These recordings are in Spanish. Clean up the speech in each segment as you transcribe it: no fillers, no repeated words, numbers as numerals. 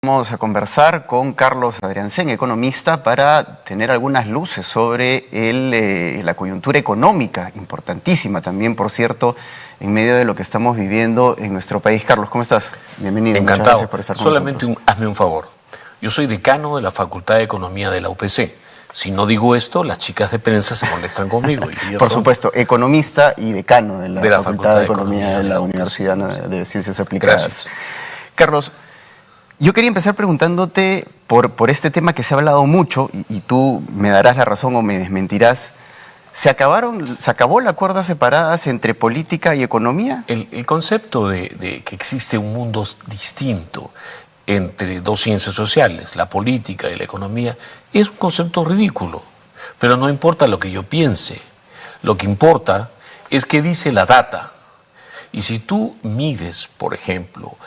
Vamos a conversar con Carlos Adriancén, economista, para tener algunas luces sobre la coyuntura económica, importantísima también, por cierto, en medio de lo que estamos viviendo en nuestro país. Carlos, ¿cómo estás? Bienvenido. Encantado. Muchas gracias por estar con Solamente nosotros. hazme un favor. Yo soy decano de la Facultad de Economía de la UPC. Si no digo esto, las chicas de prensa se molestan conmigo. Por supuesto, economista y decano de la Facultad de Economía de la Universidad de Ciencias Aplicadas. Gracias. Carlos, yo quería empezar preguntándote por este tema que se ha hablado mucho, y tú me darás la razón o me desmentirás. ¿Se acabó la cuerda separadas entre política y economía? El concepto de que existe un mundo distinto entre dos ciencias sociales, la política y la economía, es un concepto ridículo. Pero no importa lo que yo piense. Lo que importa es qué dice la data. Y si tú mides, por ejemplo,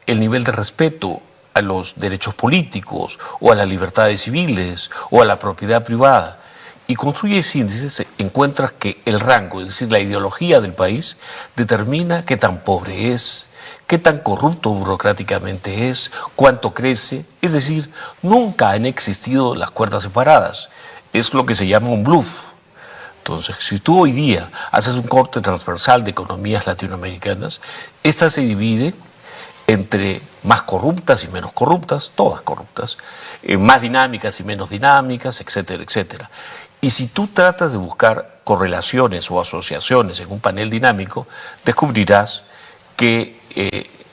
el nivel de respeto a los derechos políticos o a las libertades civiles o a la propiedad privada y construyes índices, encuentras que el rango, es decir, la ideología del país, determina qué tan pobre es, qué tan corrupto burocráticamente es, cuánto crece. Es decir, nunca han existido las cuerdas separadas. Es lo que se llama un bluff. Entonces, si tú hoy día haces un corte transversal de economías latinoamericanas, estas se dividen entre más corruptas y menos corruptas, todas corruptas, más dinámicas y menos dinámicas, etcétera, etcétera. Y si tú tratas de buscar correlaciones o asociaciones en un panel dinámico, descubrirás que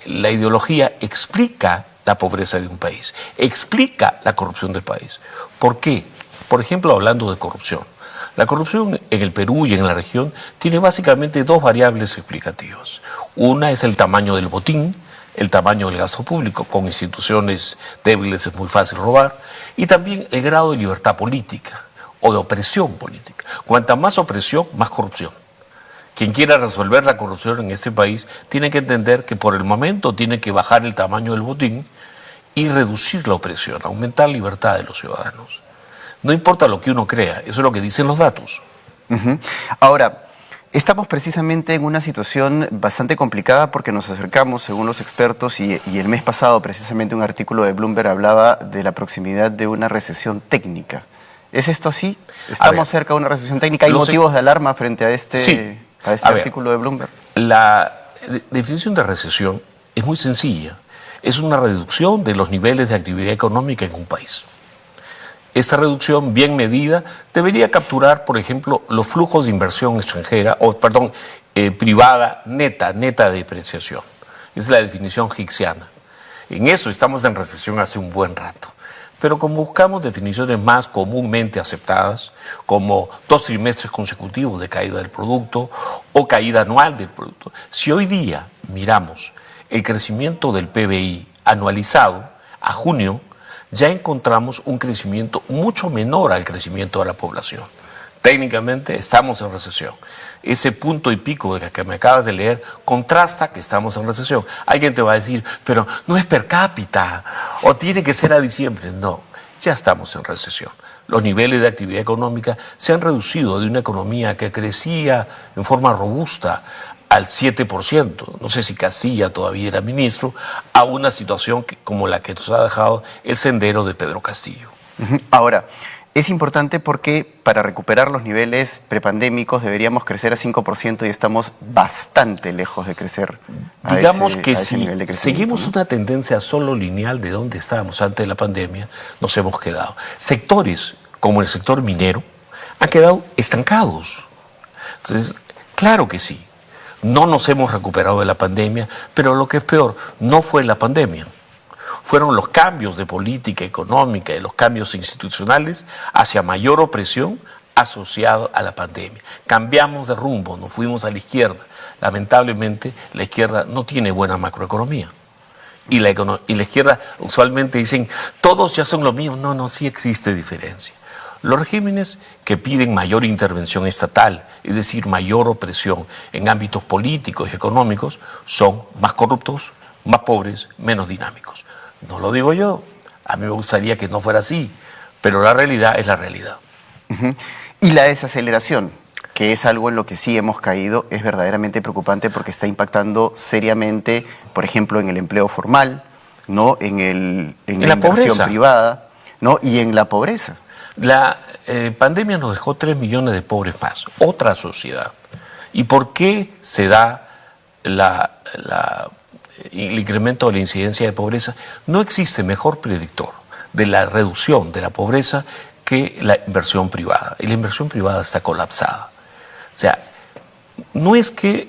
la ideología explica la pobreza de un país, explica la corrupción del país. ¿Por qué? Por ejemplo, hablando de corrupción. La corrupción en el Perú y en la región tiene básicamente dos variables explicativas. Una es el tamaño del botín, el tamaño del gasto público. Con instituciones débiles es muy fácil robar. Y también el grado de libertad política o de opresión política. Cuanta más opresión, más corrupción. Quien quiera resolver la corrupción en este país tiene que entender que por el momento tiene que bajar el tamaño del botín y reducir la opresión, aumentar la libertad de los ciudadanos. No importa lo que uno crea, eso es lo que dicen los datos. Ahora, estamos precisamente en una situación bastante complicada porque nos acercamos, según los expertos, y el mes pasado precisamente un artículo de Bloomberg hablaba de la proximidad de una recesión técnica. ¿Es esto así? ¿Estamos cerca de una recesión técnica? ¿Hay motivos de alarma frente a este, artículo de Bloomberg? La definición de recesión es muy sencilla. Es una reducción de los niveles de actividad económica en un país. Esta reducción bien medida debería capturar, por ejemplo, los flujos de inversión extranjera, privada neta de depreciación. Es la definición higgsiana. En eso estamos en recesión hace un buen rato. Pero como buscamos definiciones más comúnmente aceptadas, como 2 trimestres consecutivos de caída del producto o caída anual del producto, si hoy día miramos el crecimiento del PBI anualizado a junio, ya encontramos un crecimiento mucho menor al crecimiento de la población. Técnicamente estamos en recesión. Ese punto y pico de que me acabas de leer contrasta que estamos en recesión. Alguien te va a decir, pero no es per cápita o tiene que ser a diciembre. No, ya estamos en recesión. Los niveles de actividad económica se han reducido de una economía que crecía en forma robusta al 7%, no sé si Castilla todavía era ministro, a una situación como la que nos ha dejado el sendero de Pedro Castillo. Ahora, es importante porque para recuperar los niveles prepandémicos deberíamos crecer a 5% y estamos bastante lejos de crecer a Digamos ese que si nivel de crecimiento, seguimos ¿no? Una tendencia solo lineal de donde estábamos antes de la pandemia, nos hemos quedado. Sectores como el sector minero han quedado estancados. Entonces, claro que sí. No nos hemos recuperado de la pandemia, pero lo que es peor, no fue la pandemia. Fueron los cambios de política económica y los cambios institucionales hacia mayor opresión asociado a la pandemia. Cambiamos de rumbo, nos fuimos a la izquierda. Lamentablemente, la izquierda no tiene buena macroeconomía. Y la izquierda usualmente dicen, todos ya son lo mismo. No, sí existe diferencia. Los regímenes que piden mayor intervención estatal, es decir, mayor opresión en ámbitos políticos y económicos, son más corruptos, más pobres, menos dinámicos. No lo digo yo, a mí me gustaría que no fuera así, pero la realidad es la realidad. Y la desaceleración, que es algo en lo que sí hemos caído, es verdaderamente preocupante porque está impactando seriamente, por ejemplo, en el empleo formal, ¿no? En la la inversión pobreza privada, ¿no? Y en la pobreza. La pandemia nos dejó 3 millones de pobres más, otra sociedad. ¿Y por qué se da el incremento de la incidencia de pobreza? No existe mejor predictor de la reducción de la pobreza que la inversión privada. Y la inversión privada está colapsada. O sea, no es que,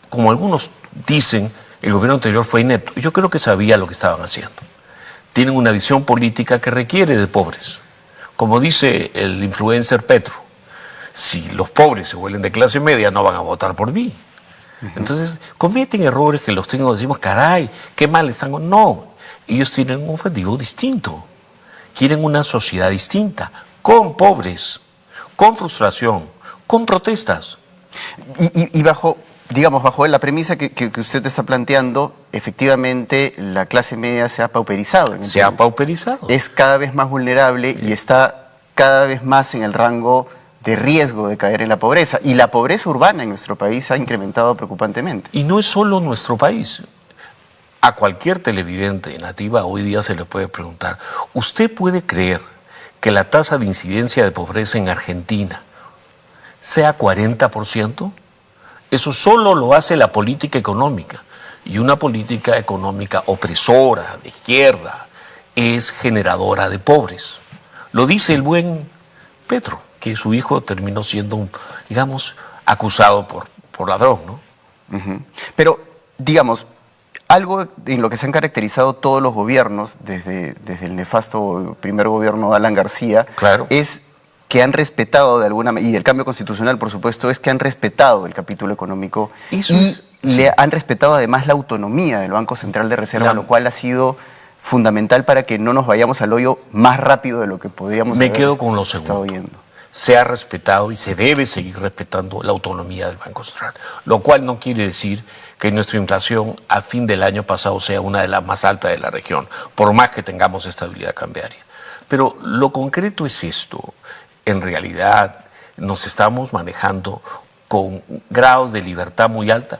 como algunos dicen, el gobierno anterior fue inepto. Yo creo que sabía lo que estaban haciendo. Tienen una visión política que requiere de pobres. Como dice el influencer Petro, si los pobres se vuelven de clase media no van a votar por mí. Entonces cometen errores que los técnicos decimos, caray, qué mal están. No, ellos tienen un objetivo distinto. Quieren una sociedad distinta, con pobres, con frustración, con protestas. Y bajo, digamos, bajo la premisa que usted está planteando, efectivamente la clase media se ha pauperizado. Se ha pauperizado. Es cada vez más vulnerable y está cada vez más en el rango de riesgo de caer en la pobreza. Y la pobreza urbana en nuestro país ha incrementado preocupantemente. Y no es solo nuestro país. A cualquier televidente nativa hoy día se le puede preguntar, ¿usted puede creer que la tasa de incidencia de pobreza en Argentina sea 40%? Eso solo lo hace la política económica. Y una política económica opresora, de izquierda, es generadora de pobres. Lo dice el buen Petro, que su hijo terminó siendo, digamos, acusado por ladrón, ¿no? Pero, digamos, algo en lo que se han caracterizado todos los gobiernos, desde el nefasto primer gobierno de Alan García, claro, es que han respetado de alguna manera, y el cambio constitucional, por supuesto, es que han respetado el capítulo económico le han respetado además la autonomía del Banco Central de Reserva, lo cual ha sido fundamental para que no nos vayamos al hoyo más rápido de lo que podríamos Me quedo con lo segundo. Yendo. Se ha respetado y se debe seguir respetando la autonomía del Banco Central, lo cual no quiere decir que nuestra inflación a fin del año pasado sea una de las más altas de la región, por más que tengamos estabilidad cambiaria. Pero lo concreto es esto. En realidad nos estamos manejando con grados de libertad muy alta.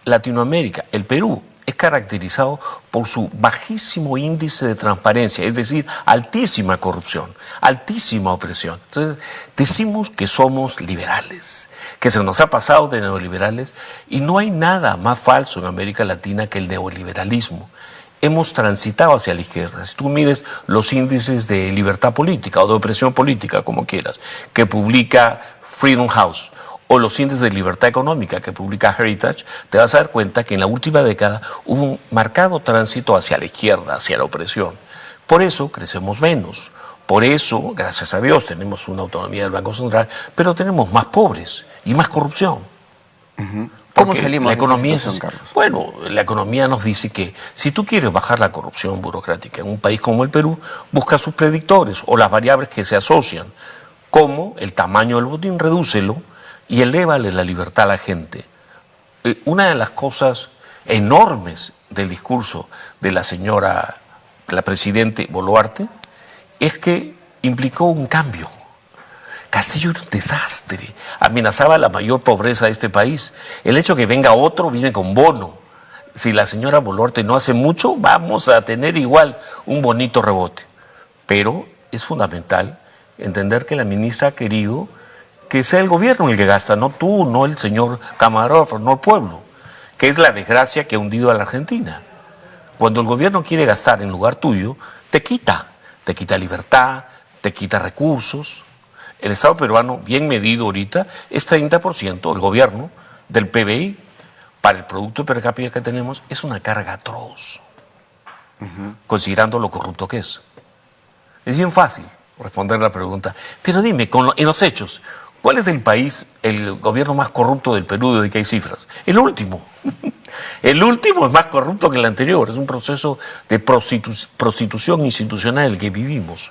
Latinoamérica, el Perú, es caracterizado por su bajísimo índice de transparencia, es decir, altísima corrupción, altísima opresión. Entonces, decimos que somos liberales, que se nos ha pasado de neoliberales, y no hay nada más falso en América Latina que el neoliberalismo. Hemos transitado hacia la izquierda. Si tú mides los índices de libertad política o de opresión política, como quieras, que publica Freedom House, o los índices de libertad económica que publica Heritage, te vas a dar cuenta que en la última década hubo un marcado tránsito hacia la izquierda, hacia la opresión. Por eso crecemos menos. Por eso, gracias a Dios, tenemos una autonomía del Banco Central, pero tenemos más pobres y más corrupción. ¿Cómo salimos la economía de esa situación, Carlos? Bueno, la economía nos dice que si tú quieres bajar la corrupción burocrática en un país como el Perú, busca sus predictores o las variables que se asocian, como el tamaño del botín, redúcelo y elévale la libertad a la gente. Una de las cosas enormes del discurso de la señora, la presidente Boluarte, es que implicó un cambio. Castillo era un desastre, amenazaba la mayor pobreza de este país. El hecho de que venga otro viene con bono. Si la señora Boluarte no hace mucho, vamos a tener igual un bonito rebote. Pero es fundamental entender que la ministra ha querido que sea el gobierno el que gasta, no tú, no el señor camarógrafo, no el pueblo, que es la desgracia que ha hundido a la Argentina. Cuando el gobierno quiere gastar en lugar tuyo, te quita libertad, te quita recursos. El Estado peruano, bien medido ahorita, es 30%, el gobierno, del PBI, para el producto per cápita que tenemos, es una carga atroz, considerando lo corrupto que es. Es bien fácil responder la pregunta, pero dime, en los hechos, ¿cuál es el país, el gobierno más corrupto del Perú desde que hay cifras? El último. El último es más corrupto que el anterior. Es un proceso de prostitución institucional el que vivimos.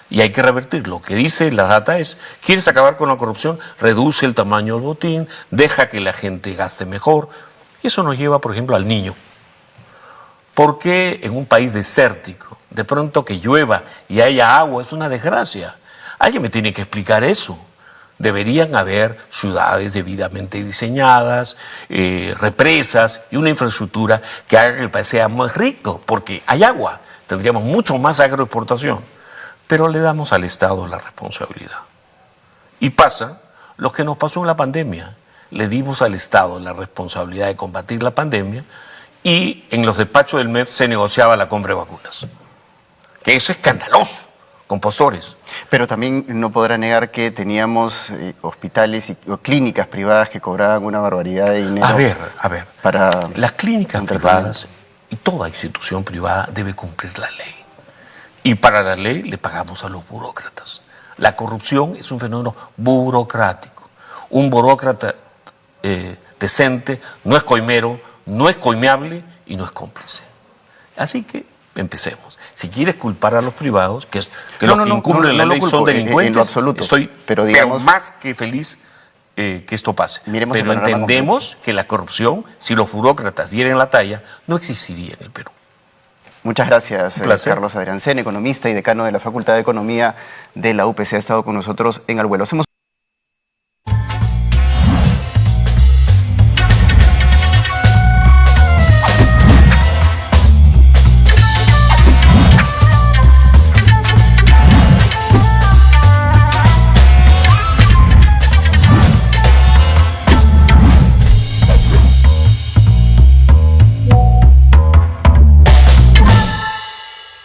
Y hay que revertirlo. Lo que dice la data es, ¿quieres acabar con la corrupción? Reduce el tamaño del botín, deja que la gente gaste mejor. Y eso nos lleva, por ejemplo, al niño. ¿Por qué en un país desértico, de pronto que llueva y haya agua, es una desgracia? Alguien me tiene que explicar eso. Deberían haber ciudades debidamente diseñadas, represas y una infraestructura que haga que el país sea más rico, porque hay agua, tendríamos mucho más agroexportación, pero le damos al Estado la responsabilidad. Y pasa lo que nos pasó en la pandemia, le dimos al Estado la responsabilidad de combatir la pandemia y en los despachos del MEF se negociaba la compra de vacunas, que eso es escandaloso, con postores. Pero también no podrá negar que teníamos hospitales o clínicas privadas que cobraban una barbaridad de dinero. A ver, para las clínicas un privadas y toda institución privada debe cumplir la ley. Y para la ley le pagamos a los burócratas. La corrupción es un fenómeno burocrático. Un burócrata decente no es coimero, no es coimeable y no es cómplice. Así que empecemos. Si quieres culpar a los privados, que los que incumplen la ley son delincuentes, en lo absoluto, estoy pero digamos, más que feliz que esto pase. Pero entendemos que la corrupción, si los burócratas dieran la talla, no existiría en el Perú. Muchas gracias, Carlos Adriancén, economista y decano de la Facultad de Economía de la UPC, ha estado con nosotros en Al Vuelo.